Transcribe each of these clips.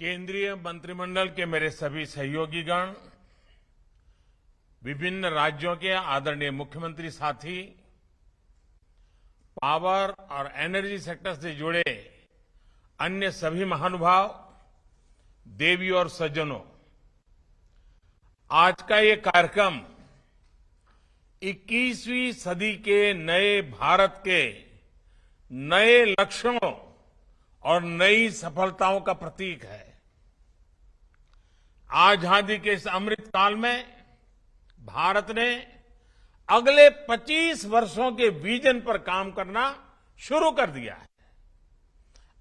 केंद्रीय मंत्रिमंडल के मेरे सभी सहयोगीगण, विभिन्न राज्यों के आदरणीय मुख्यमंत्री साथी, पावर और एनर्जी सेक्टर से जुड़े अन्य सभी महानुभाव, देवी और सज्जनों, आज का ये कार्यक्रम 21वीं सदी के नए भारत के नए लक्ष्यों और नई सफलताओं का प्रतीक है। आजादी के इस अमृत काल में भारत ने अगले 25 वर्षों के विजन पर काम करना शुरू कर दिया है।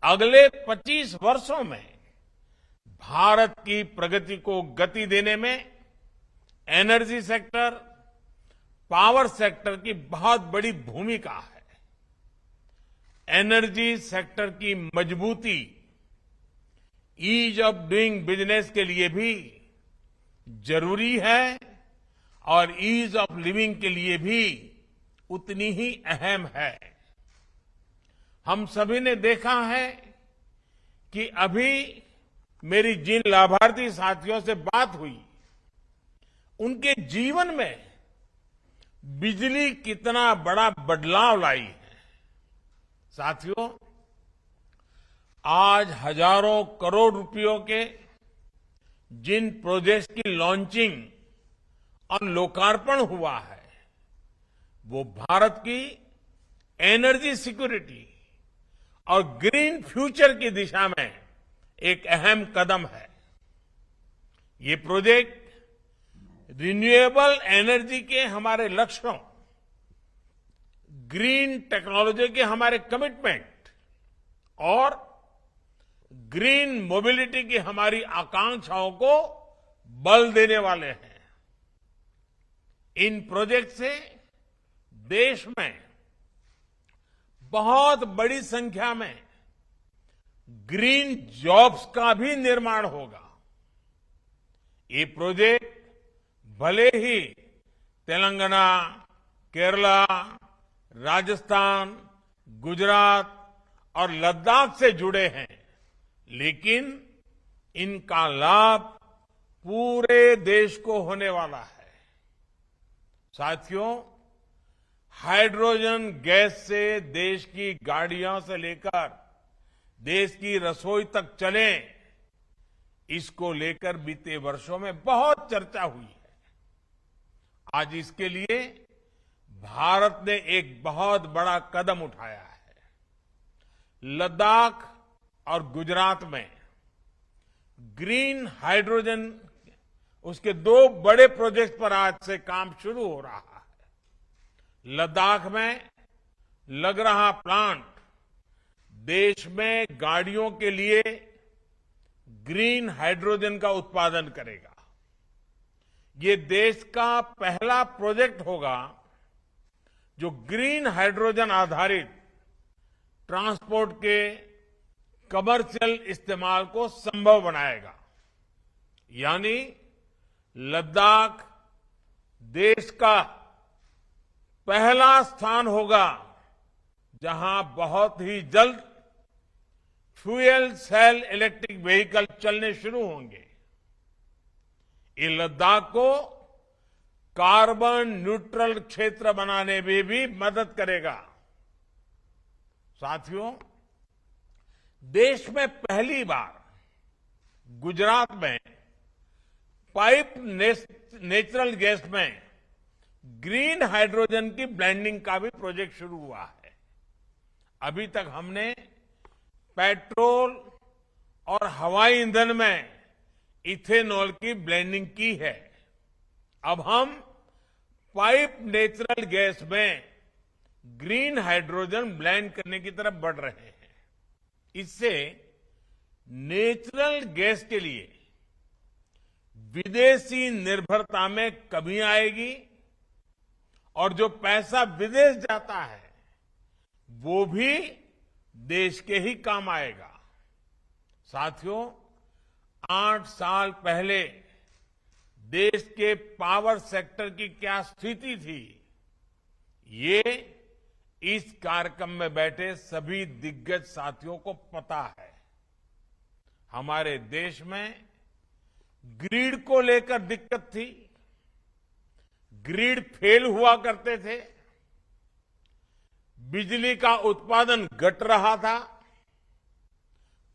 अगले 25 वर्षों में भारत की प्रगति को गति देने में एनर्जी सेक्टर, पावर सेक्टर की बहुत बड़ी भूमिका है। एनर्जी सेक्टर की मजबूती ईज ऑफ डूइंग बिजनेस के लिए भी जरूरी है और ईज ऑफ लिविंग के लिए भी उतनी ही अहम है। हम सभी ने देखा है कि अभी मेरी जिन लाभार्थी साथियों से बात हुई, उनके जीवन में बिजली कितना बड़ा बदलाव लाई है। साथियों, आज हजारों करोड़ रुपयों के जिन प्रोजेक्ट्स की लॉन्चिंग और लोकार्पण हुआ है, वो भारत की एनर्जी सिक्योरिटी और ग्रीन फ्यूचर की दिशा में एक अहम कदम है। ये प्रोजेक्ट रिन्यूएबल एनर्जी के हमारे लक्ष्यों, ग्रीन टेक्नोलॉजी के हमारे कमिटमेंट और ग्रीन मोबिलिटी की हमारी आकांक्षाओं को बल देने वाले हैं। इन प्रोजेक्ट से देश में बहुत बड़ी संख्या में ग्रीन जॉब्स का भी निर्माण होगा। ये प्रोजेक्ट भले ही तेलंगाना, केरला, राजस्थान, गुजरात और लद्दाख से जुड़े हैं, लेकिन इनका लाभ पूरे देश को होने वाला है। साथियों, हाइड्रोजन गैस से देश की गाड़ियों से लेकर देश की रसोई तक चले, इसको लेकर बीते वर्षों में बहुत चर्चा हुई है। आज इसके लिए भारत ने एक बहुत बड़ा कदम उठाया है। लद्दाख और गुजरात में ग्रीन हाइड्रोजन, उसके 2 बड़े प्रोजेक्ट पर आज से काम शुरू हो रहा है। लद्दाख में लग रहा प्लांट देश में गाड़ियों के लिए ग्रीन हाइड्रोजन का उत्पादन करेगा। ये देश का पहला प्रोजेक्ट होगा जो ग्रीन हाइड्रोजन आधारित ट्रांसपोर्ट के कमर्शियल इस्तेमाल को संभव बनाएगा। यानी लद्दाख देश का पहला स्थान होगा जहां बहुत ही जल्द फ्यूल सेल इलेक्ट्रिक व्हीकल चलने शुरू होंगे। ये लद्दाख को कार्बन न्यूट्रल क्षेत्र बनाने में भी मदद करेगा। साथियों, देश में पहली बार गुजरात में पाइप नेचुरल गैस में ग्रीन हाइड्रोजन की ब्लेंडिंग का भी प्रोजेक्ट शुरू हुआ है। अभी तक हमने पेट्रोल और हवाई ईंधन में इथेनॉल की ब्लेंडिंग की है। अब हम पाइप नेचुरल गैस में ग्रीन हाइड्रोजन ब्लेंड करने की तरफ बढ़ रहे हैं। इससे नेचुरल गैस के लिए विदेशी निर्भरता में कमी आएगी और जो पैसा विदेश जाता है वो भी देश के ही काम आएगा। साथियों, 8 साल पहले देश के पावर सेक्टर की क्या स्थिति थी, ये इस कार्यक्रम में बैठे सभी दिग्गज साथियों को पता है। हमारे देश में ग्रिड को लेकर दिक्कत थी। ग्रिड फेल हुआ करते थे, बिजली का उत्पादन घट रहा था,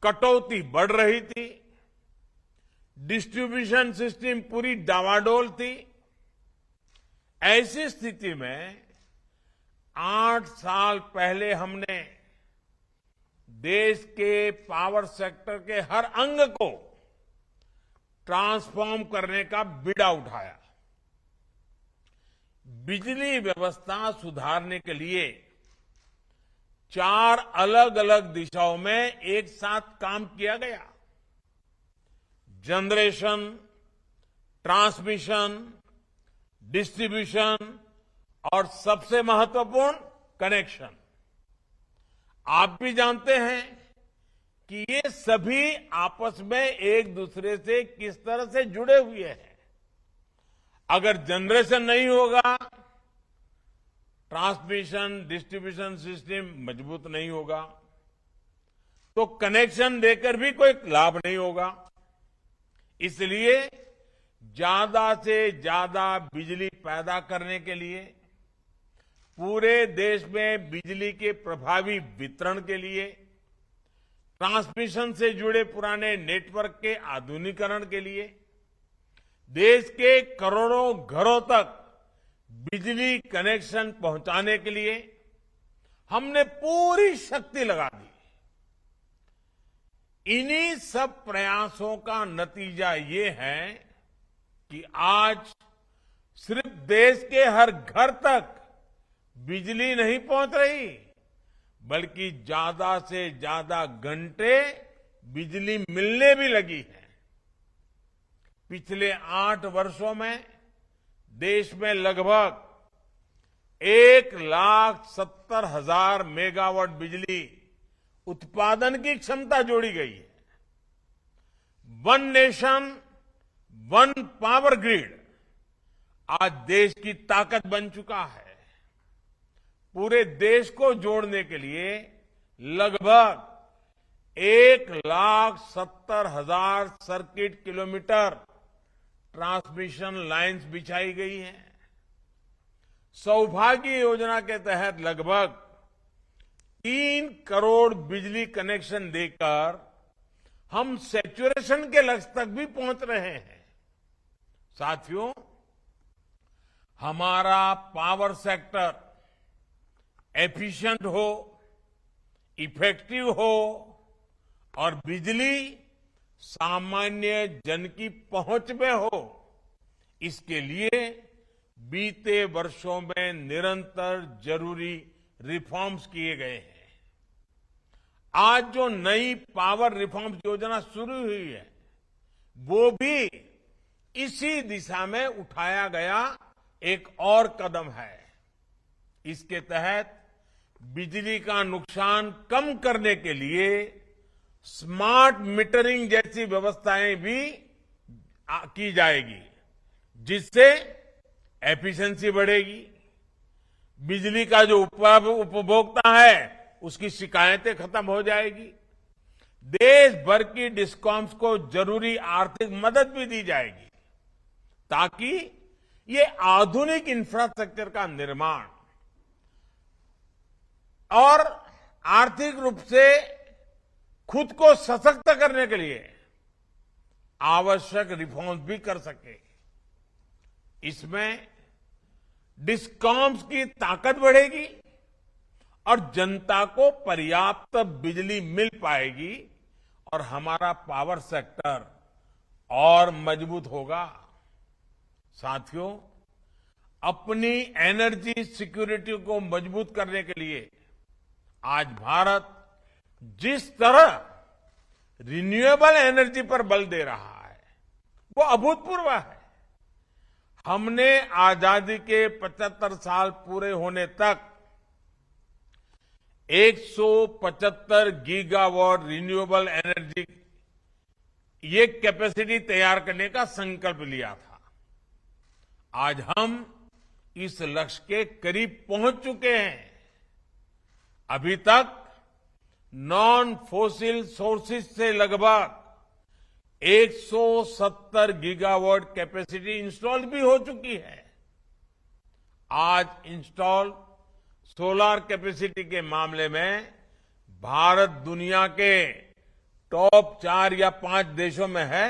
कटौती बढ़ रही थी, डिस्ट्रीब्यूशन सिस्टम पूरी डावाडोल थी। ऐसी स्थिति में 8 साल पहले हमने देश के पावर सेक्टर के हर अंग को ट्रांसफॉर्म करने का बीड़ा उठाया। बिजली व्यवस्था सुधारने के लिए 4 अलग अलग दिशाओं में एक साथ काम किया गया। जनरेशन, ट्रांसमिशन, डिस्ट्रीब्यूशन और सबसे महत्वपूर्ण कनेक्शन। आप भी जानते हैं कि ये सभी आपस में एक दूसरे से किस तरह से जुड़े हुए हैं। अगर जनरेशन नहीं होगा, ट्रांसमिशन, डिस्ट्रीब्यूशन सिस्टम मजबूत नहीं होगा, तो कनेक्शन देकर भी कोई लाभ नहीं होगा। इसलिए ज्यादा से ज्यादा बिजली पैदा करने के लिए, पूरे देश में बिजली के प्रभावी वितरण के लिए, ट्रांसमिशन से जुड़े पुराने नेटवर्क के आधुनिकीकरण के लिए, देश के करोड़ों घरों तक बिजली कनेक्शन पहुंचाने के लिए हमने पूरी शक्ति लगा दी। इन्हीं सब प्रयासों का नतीजा ये है कि आज सिर्फ देश के हर घर तक बिजली नहीं पहुंच रही, बल्कि ज्यादा से ज्यादा घंटे बिजली मिलने भी लगी है। पिछले 8 वर्षों में देश में लगभग 1,70,000 मेगावाट बिजली उत्पादन की क्षमता जोड़ी गई है। One nation, one power grid आज देश की ताकत बन चुका है। पूरे देश को जोड़ने के लिए लगभग 1,70,000 सर्किट किलोमीटर ट्रांसमिशन लाइन्स बिछाई गई हैं। सौभाग्य योजना के तहत लगभग 3 करोड़ बिजली कनेक्शन देकर हम सैचुरेशन के लक्ष्य तक भी पहुंच रहे हैं। साथियों, हमारा पावर सेक्टर एफिशिएंट हो, इफेक्टिव हो और बिजली सामान्य जन की पहुंच में हो, इसके लिए बीते वर्षों में निरंतर जरूरी रिफॉर्म्स किए गए हैं। आज जो नई पावर रिफॉर्म्स योजना शुरू हुई है, वो भी इसी दिशा में उठाया गया एक और कदम है। इसके तहत बिजली का नुकसान कम करने के लिए स्मार्ट मीटरिंग जैसी व्यवस्थाएं भी की जाएगी, जिससे एफिशिएंसी बढ़ेगी। बिजली का जो उपभोक्ता है, उसकी शिकायतें खत्म हो जाएगी। देश भर की डिस्कॉम्स को जरूरी आर्थिक मदद भी दी जाएगी, ताकि ये आधुनिक इंफ्रास्ट्रक्चर का निर्माण और आर्थिक रूप से खुद को सशक्त करने के लिए आवश्यक रिफॉर्म्स भी कर सके। इसमें डिस्कॉम्स की ताकत बढ़ेगी और जनता को पर्याप्त बिजली मिल पाएगी और हमारा पावर सेक्टर और मजबूत होगा। साथियों, अपनी एनर्जी सिक्योरिटी को मजबूत करने के लिए आज भारत जिस तरह रिन्यूएबल एनर्जी पर बल दे रहा है, वो अभूतपूर्व है। हमने आजादी के 75 साल पूरे होने तक 175 गीगावाट रिन्यूएबल एनर्जी ये कैपेसिटी तैयार करने का संकल्प लिया था। आज हम इस लक्ष्य के करीब पहुंच चुके हैं। अभी तक नॉन फोसिल सोर्सेज से लगभग 170 गीगावाट कैपेसिटी इंस्टॉल भी हो चुकी है। आज इंस्टॉल सोलर कैपेसिटी के मामले में भारत दुनिया के टॉप 4 या 5 देशों में है।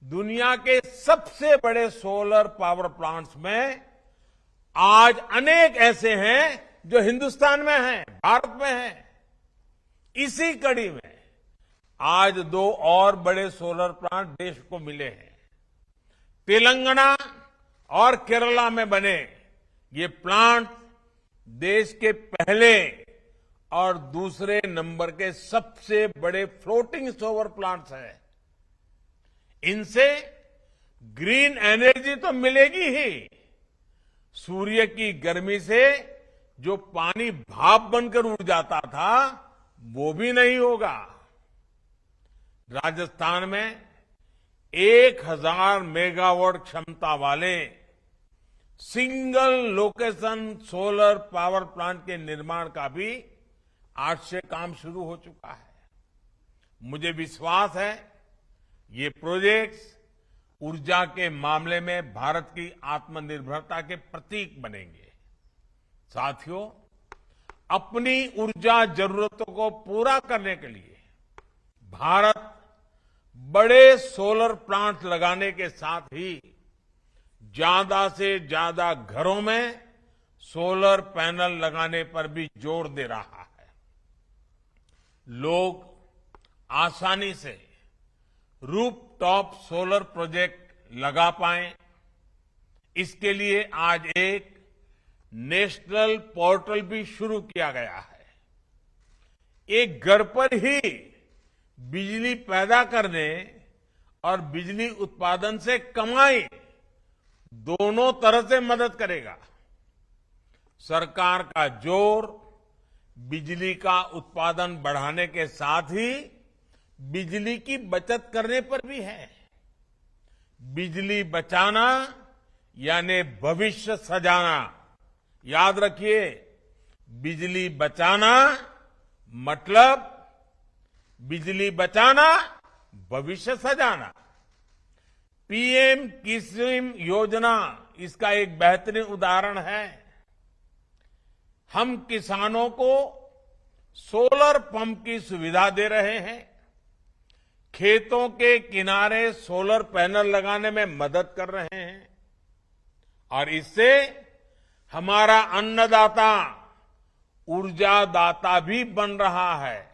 दुनिया के सबसे बड़े सोलर पावर प्लांट्स में आज अनेक ऐसे हैं जो हिंदुस्तान में हैं, भारत में हैं। इसी कड़ी में आज 2 और बड़े सोलर प्लांट देश को मिले हैं। तेलंगाना और केरला में बने ये प्लांट देश के पहले और दूसरे नंबर के सबसे बड़े फ्लोटिंग सोलर प्लांट्स हैं। इनसे ग्रीन एनर्जी तो मिलेगी ही, सूर्य की गर्मी से जो पानी भाप बनकर उड़ जाता था वो भी नहीं होगा। राजस्थान में 1000 मेगावाट क्षमता वाले single location solar power plant के निर्माण का भी आज से काम शुरू हो चुका है। मुझे विश्वास है ये प्रोजेक्ट्स ऊर्जा के मामले में भारत की आत्मनिर्भरता के प्रतीक बनेंगे। साथियों, अपनी ऊर्जा जरूरतों को पूरा करने के लिए भारत बड़े सोलर प्लांट लगाने के साथ ही ज्यादा से ज्यादा घरों में सोलर पैनल लगाने पर भी जोर दे रहा है। लोग आसानी से रूफटॉप सोलर प्रोजेक्ट लगा पाएं, इसके लिए आज एक नेशनल पोर्टल भी शुरू किया गया है। एक घर पर ही बिजली पैदा करने और बिजली उत्पादन से कमाई दोनों तरह से मदद करेगा। सरकार का जोर बिजली का उत्पादन बढ़ाने के साथ ही बिजली की बचत करने पर भी है। बिजली बचाना यानी भविष्य सजाना। याद रखिए, बिजली बचाना मतलब बिजली बचाना, भविष्य सजाना। पीएम किसान योजना इसका एक बेहतरीन उदाहरण है। हम किसानों को सोलर पंप की सुविधा दे रहे हैं, खेतों के किनारे सोलर पैनल लगाने में मदद कर रहे हैं और इससे हमारा अन्नदाता ऊर्जादाता भी बन रहा है।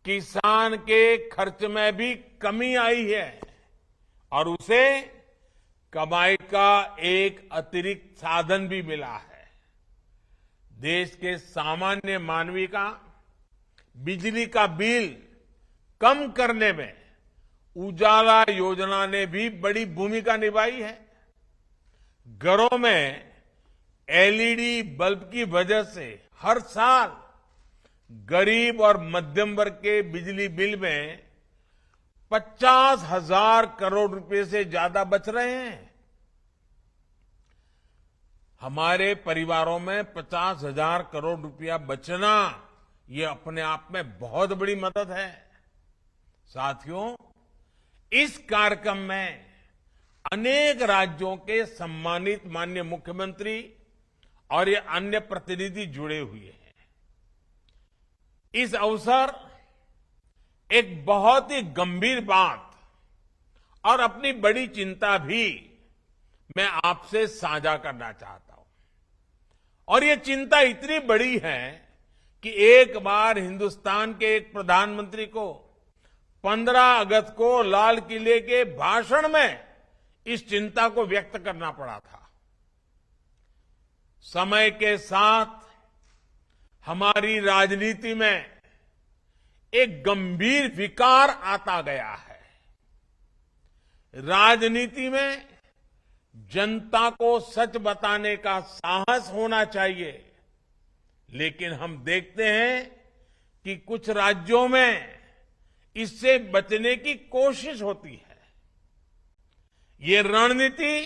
किसान के खर्च में भी कमी आई है और उसे कमाई का एक अतिरिक्त साधन भी मिला है। देश के सामान्य मानवी का बिजली का बिल कम करने में उजाला योजना ने भी बड़ी भूमिका निभाई है। घरों में एलईडी बल्ब की वजह से हर साल गरीब और मध्यम वर्ग के बिजली बिल में 50,000 करोड़ रुपए से ज्यादा बच रहे हैं। हमारे परिवारों में 50,000 करोड़ रुपया बचना ये अपने आप में बहुत बड़ी मदद है। साथियों, इस कार्यक्रम में अनेक राज्यों के सम्मानित माननीय मुख्यमंत्री और ये अन्य प्रतिनिधि जुड़े हुए हैं। इस अवसर एक बहुत ही गंभीर बात और अपनी बड़ी चिंता भी मैं आपसे साझा करना चाहता हूं। और ये चिंता इतनी बड़ी है कि एक बार हिंदुस्तान के एक प्रधानमंत्री को 15 अगस्त को लाल किले के भाषण में इस चिंता को व्यक्त करना पड़ा था। समय के साथ हमारी राजनीति में एक गंभीर विकार आता गया है। राजनीति में जनता को सच बताने का साहस होना चाहिए, लेकिन हम देखते हैं कि कुछ राज्यों में इससे बचने की कोशिश होती है। ये रणनीति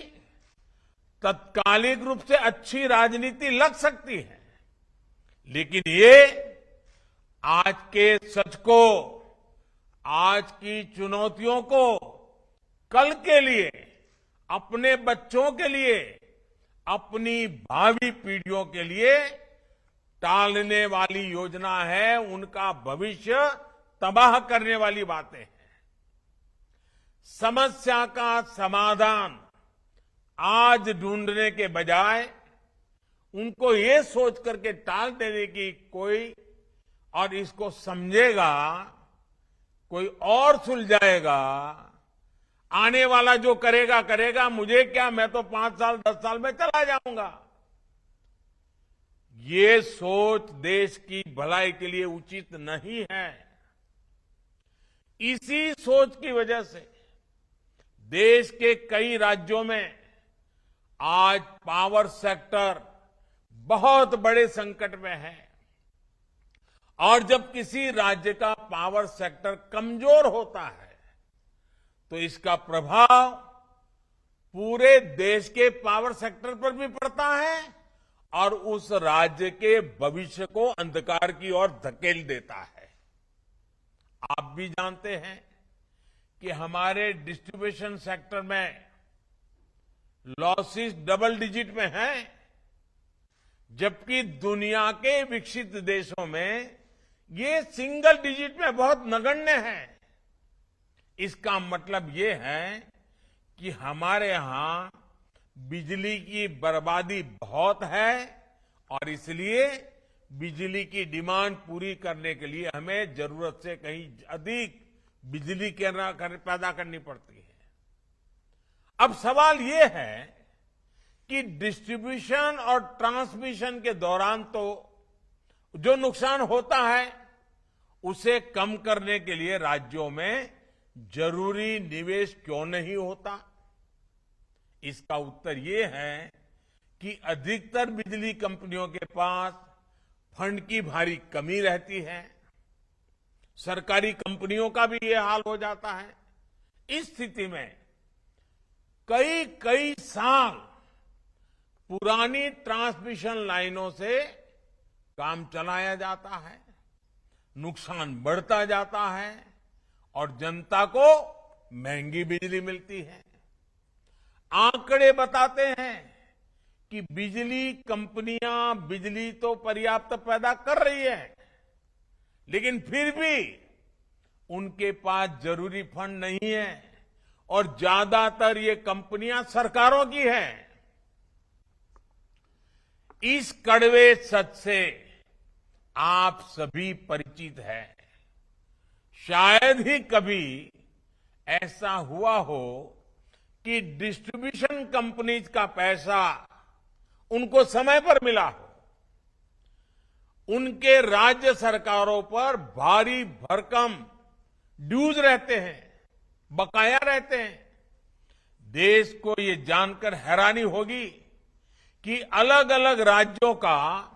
तत्कालिक रूप से अच्छी राजनीति लग सकती है, लेकिन ये आज के सच को आज की चुनौतियों को कल के लिए, अपने बच्चों के लिए, अपनी भावी पीढ़ियों के लिए टालने वाली योजना है। उनका भविष्य तबाह करने वाली बातें हैं। समस्या का समाधान आज ढूंढने के बजाय उनको ये सोच करके टाल देने की कोई, और इसको समझेगा कोई और सुलझाएगा, आने वाला जो करेगा करेगा, मुझे क्या, मैं तो 5 साल 10 साल में चला जाऊंगा, ये सोच देश की भलाई के लिए उचित नहीं है। इसी सोच की वजह से देश के कई राज्यों में आज पावर सेक्टर बहुत बड़े संकट में है। और जब किसी राज्य का पावर सेक्टर कमजोर होता है तो इसका प्रभाव पूरे देश के पावर सेक्टर पर भी पड़ता है और उस राज्य के भविष्य को अंधकार की ओर धकेल देता है। आप भी जानते हैं कि हमारे डिस्ट्रीब्यूशन सेक्टर में लॉसेस डबल डिजिट में हैं, जबकि दुनिया के विकसित देशों में ये सिंगल डिजिट में बहुत नगण्य है। इसका मतलब ये है कि हमारे यहां बिजली की बर्बादी बहुत है और इसलिए बिजली की डिमांड पूरी करने के लिए हमें जरूरत से कहीं अधिक बिजली पैदा करनी पड़ती है। अब सवाल ये है कि डिस्ट्रीब्यूशन और ट्रांसमिशन के दौरान तो जो नुकसान होता है उसे कम करने के लिए राज्यों में जरूरी निवेश क्यों नहीं होता? इसका उत्तर ये है कि अधिकतर बिजली कंपनियों के पास फंड की भारी कमी रहती है। सरकारी कंपनियों का भी ये हाल हो जाता है। इस स्थिति में कई कई साल पुरानी ट्रांसमिशन लाइनों से काम चलाया जाता है, नुकसान बढ़ता जाता है और जनता को महंगी बिजली मिलती है। आंकड़े बताते हैं कि बिजली कंपनियां बिजली तो पर्याप्त पैदा कर रही है, लेकिन फिर भी उनके पास जरूरी फंड नहीं है और ज्यादातर ये कंपनियां सरकारों की हैं। इस कड़वे सच से आप सभी परिचित हैं। शायद ही कभी ऐसा हुआ हो कि डिस्ट्रीब्यूशन कंपनीज का पैसा उनको समय पर मिला हो। उनके राज्य सरकारों पर भारी भरकम ड्यूज रहते हैं, बकाया रहते हैं। देश को ये जानकर हैरानी होगी कि अलग अलग राज्यों का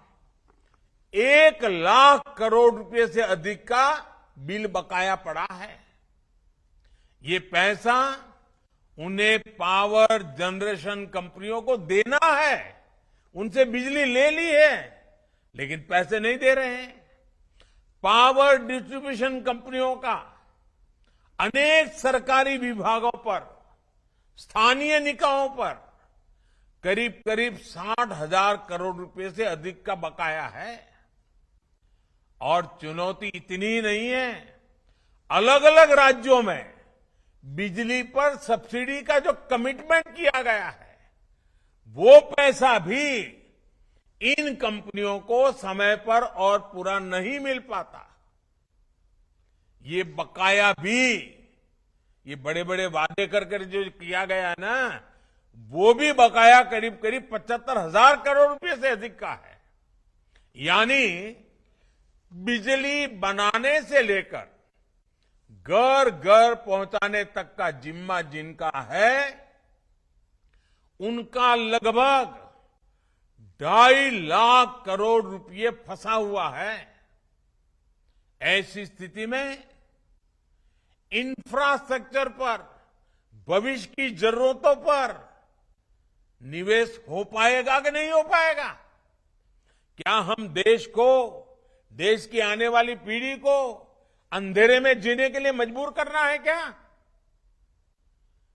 1 लाख करोड़ रुपए से अधिक का बिल बकाया पड़ा है। ये पैसा उन्हें पावर जनरेशन कंपनियों को देना है। उनसे बिजली ले ली है लेकिन पैसे नहीं दे रहे हैं। पावर डिस्ट्रीब्यूशन कंपनियों का अनेक सरकारी विभागों पर, स्थानीय निकायों पर करीब करीब 60,000 करोड़ रुपए से अधिक का बकाया है। और चुनौती इतनी नहीं है, अलग अलग राज्यों में बिजली पर सब्सिडी का जो कमिटमेंट किया गया है वो पैसा भी इन कंपनियों को समय पर और पूरा नहीं मिल पाता। ये बकाया भी, ये बड़े बड़े वादे कर जो किया गया है ना, वो भी बकाया करीब करीब 75,000 करोड़ रुपए से अधिक का है। यानी बिजली बनाने से लेकर घर घर पहुंचाने तक का जिम्मा जिनका है, उनका लगभग 2.5 लाख करोड़ रुपए फंसा हुआ है। ऐसी स्थिति में इंफ्रास्ट्रक्चर पर, भविष्य की जरूरतों पर निवेश हो पाएगा कि नहीं हो पाएगा? क्या हम देश को, देश की आने वाली पीढ़ी को अंधेरे में जीने के लिए मजबूर करना है क्या?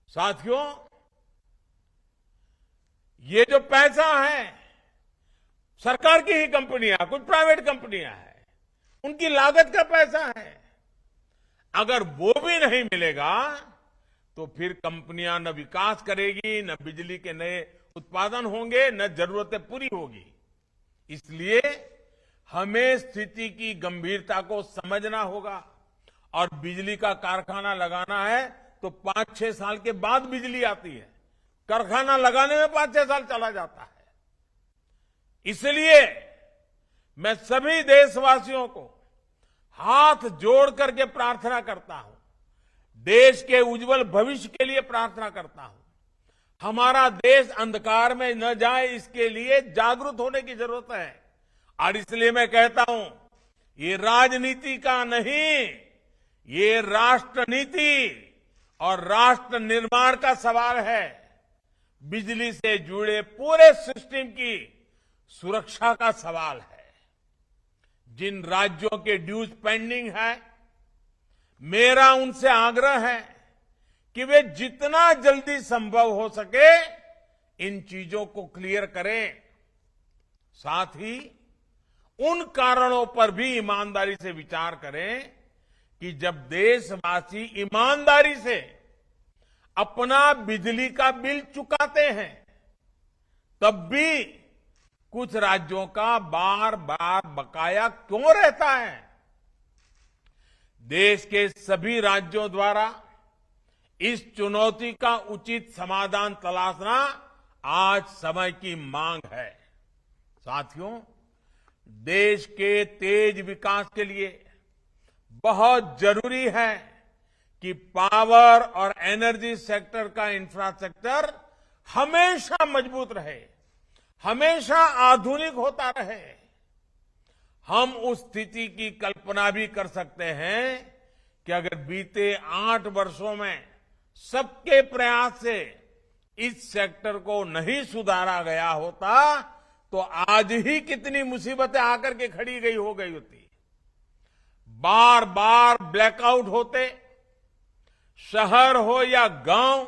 साथियों, ये जो पैसा है सरकार की ही कंपनियां, कुछ प्राइवेट कंपनियां हैं, उनकी लागत का पैसा है। अगर वो भी नहीं मिलेगा तो फिर कंपनियां न विकास करेगी, न बिजली के नए उत्पादन होंगे, न जरूरतें पूरी होगी। इसलिए हमें स्थिति की गंभीरता को समझना होगा और बिजली का कारखाना लगाना है तो 5-6 साल के बाद बिजली आती है, कारखाना लगाने में 5-6 साल चला जाता है। इसलिए मैं सभी देशवासियों को हाथ जोड़ करके प्रार्थना करता हूं, देश के उज्जवल भविष्य के लिए प्रार्थना करता हूं। हमारा देश अंधकार में न जाए, इसके लिए जागरूक होने की जरूरत है। और इसलिए मैं कहता हूं, ये राजनीति का नहीं, ये राष्ट्र नीति और राष्ट्र निर्माण का सवाल है। बिजली से जुड़े पूरे सिस्टम की सुरक्षा का सवाल है। जिन राज्यों के ड्यूज पेंडिंग है, मेरा उनसे आग्रह है कि वे जितना जल्दी संभव हो सके इन चीजों को क्लियर करें। साथ ही उन कारणों पर भी ईमानदारी से विचार करें कि जब देशवासी ईमानदारी से अपना बिजली का बिल चुकाते हैं, तब भी कुछ राज्यों का बार बार बकाया क्यों रहता है? देश के सभी राज्यों द्वारा इस चुनौती का उचित समाधान तलाशना आज समय की मांग है। साथियों, देश के तेज विकास के लिए बहुत जरूरी है कि पावर और एनर्जी सेक्टर का इंफ्रास्ट्रक्चर हमेशा मजबूत रहे, हमेशा आधुनिक होता रहे। हम उस स्थिति की कल्पना भी कर सकते हैं कि अगर बीते 8 वर्षों में सबके प्रयास से इस सेक्टर को नहीं सुधारा गया होता तो आज ही कितनी मुसीबतें आकर के खड़ी हो गई होती। बार बार ब्लैकआउट होते, शहर हो या गांव,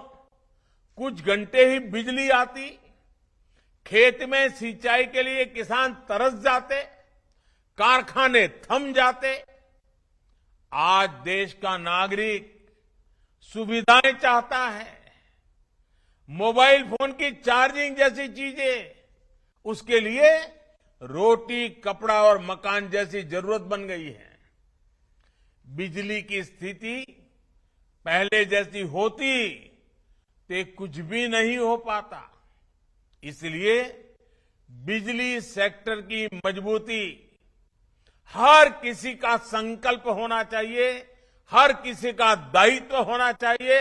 कुछ घंटे ही बिजली आती, खेत में सिंचाई के लिए किसान तरस जाते, कारखाने थम जाते। आज देश का नागरिक सुविधाएं चाहता है, मोबाइल फोन की चार्जिंग जैसी चीजें उसके लिए रोटी, कपड़ा और मकान जैसी जरूरत बन गई है। बिजली की स्थिति पहले जैसी होती तो कुछ भी नहीं हो पाता। इसलिए बिजली सेक्टर की मजबूती हर किसी का संकल्प होना चाहिए, हर किसी का दायित्व होना चाहिए,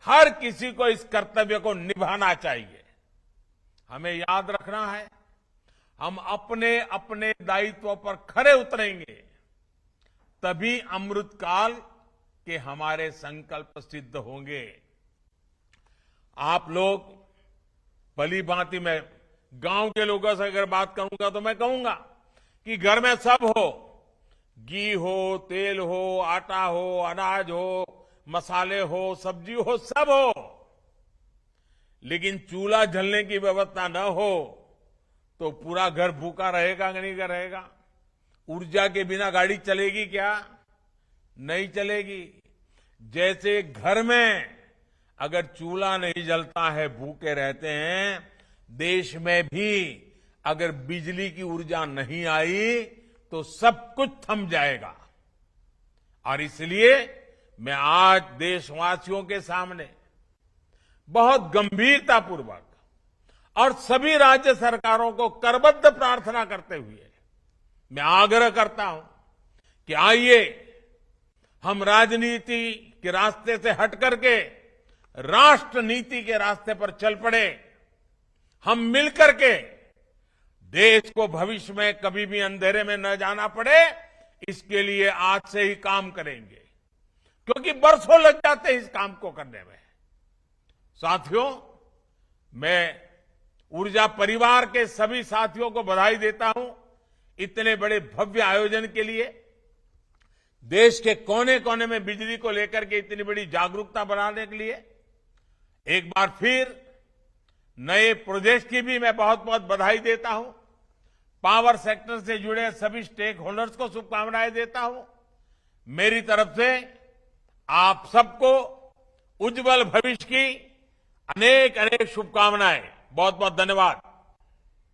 हर किसी को इस कर्तव्य को निभाना चाहिए। हमें याद रखना है, हम अपने अपने दायित्वों पर खरे उतरेंगे तभी अमृतकाल के हमारे संकल्प सिद्ध होंगे। आप लोग भली भांति, मैं गांव के लोगों से अगर बात करूंगा तो मैं कहूंगा कि घर में सब हो, घी हो, तेल हो, आटा हो, अनाज हो, मसाले हो, सब्जी हो, सब हो, लेकिन चूल्हा जलने की व्यवस्था न हो तो पूरा घर भूखा रहेगा कि नहीं रहेगा? ऊर्जा के बिना गाड़ी चलेगी क्या? नहीं चलेगी। जैसे घर में अगर चूल्हा नहीं जलता है, भूखे रहते हैं, देश में भी अगर बिजली की ऊर्जा नहीं आई तो सब कुछ थम जाएगा। और इसलिए मैं आज देशवासियों के सामने बहुत गंभीरतापूर्वक और सभी राज्य सरकारों को करबद्ध प्रार्थना करते हुए मैं आग्रह करता हूं कि आइए हम राजनीति के रास्ते से हट करके राष्ट्र नीति के रास्ते पर चल पड़े। हम मिलकर के देश को भविष्य में कभी भी अंधेरे में न जाना पड़े, इसके लिए आज से ही काम करेंगे, क्योंकि बरसों लग जाते हैं इस काम को करने में। साथियों, मैं ऊर्जा परिवार के सभी साथियों को बधाई देता हूं इतने बड़े भव्य आयोजन के लिए। देश के कोने कोने में बिजली को लेकर के इतनी बड़ी जागरूकता बनाने के लिए एक बार फिर नए प्रोजेक्ट की भी मैं बहुत बहुत बधाई देता हूं। पावर सेक्टर से जुड़े सभी स्टेक होल्डर्स को शुभकामनाएं देता हूं। मेरी तरफ से आप सबको उज्जवल भविष्य की अनेक अनेक शुभकामनाएं। बहुत बहुत धन्यवाद।